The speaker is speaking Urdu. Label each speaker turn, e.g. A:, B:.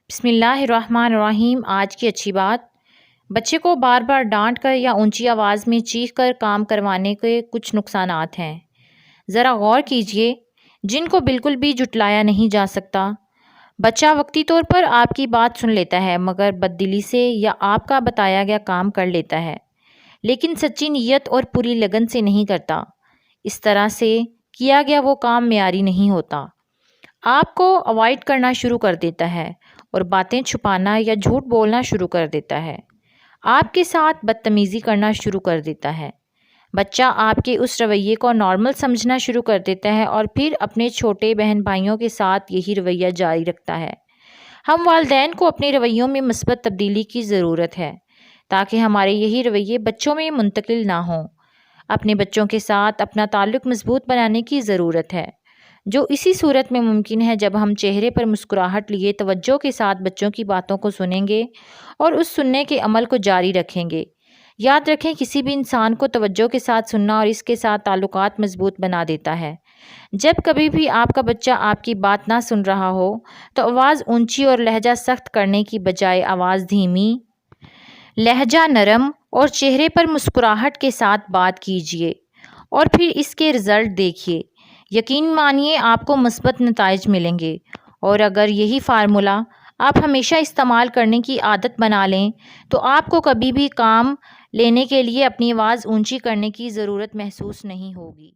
A: بسم اللہ الرحمن الرحیم۔ آج کی اچھی بات، بچے کو بار بار ڈانٹ کر یا اونچی آواز میں چیخ کر کام کروانے کے کچھ نقصانات ہیں۔ ذرا غور کیجئے، جن کو بالکل بھی جھٹلایا نہیں جا سکتا۔ بچہ وقتی طور پر آپ کی بات سن لیتا ہے، مگر بددلی سے یا آپ کا بتایا گیا کام کر لیتا ہے، لیکن سچی نیت اور پوری لگن سے نہیں کرتا۔ اس طرح سے کیا گیا وہ کام معیاری نہیں ہوتا۔ آپ کو اوائڈ کرنا شروع کر دیتا ہے اور باتیں چھپانا یا جھوٹ بولنا شروع کر دیتا ہے۔ آپ کے ساتھ بدتمیزی کرنا شروع کر دیتا ہے۔ بچہ آپ کے اس رویے کو نارمل سمجھنا شروع کر دیتا ہے اور پھر اپنے چھوٹے بہن بھائیوں کے ساتھ یہی رویہ جاری رکھتا ہے۔ ہم والدین کو اپنے رویوں میں مثبت تبدیلی کی ضرورت ہے تاکہ ہمارے یہی رویے بچوں میں منتقل نہ ہوں۔ اپنے بچوں کے ساتھ اپنا تعلق مضبوط بنانے کی ضرورت ہے، جو اسی صورت میں ممکن ہے جب ہم چہرے پر مسکراہٹ لیے توجہ کے ساتھ بچوں کی باتوں کو سنیں گے اور اس سننے کے عمل کو جاری رکھیں گے۔ یاد رکھیں، کسی بھی انسان کو توجہ کے ساتھ سننا اور اس کے ساتھ تعلقات مضبوط بنا دیتا ہے۔ جب کبھی بھی آپ کا بچہ آپ کی بات نہ سن رہا ہو تو آواز اونچی اور لہجہ سخت کرنے کی بجائے آواز دھیمی، لہجہ نرم اور چہرے پر مسکراہٹ کے ساتھ بات کیجیے اور پھر اس کے رزلٹ دیکھیے۔ یقین مانیے آپ کو مثبت نتائج ملیں گے، اور اگر یہی فارمولا آپ ہمیشہ استعمال کرنے کی عادت بنا لیں تو آپ کو کبھی بھی کام لینے کے لیے اپنی آواز اونچی کرنے کی ضرورت محسوس نہیں ہوگی۔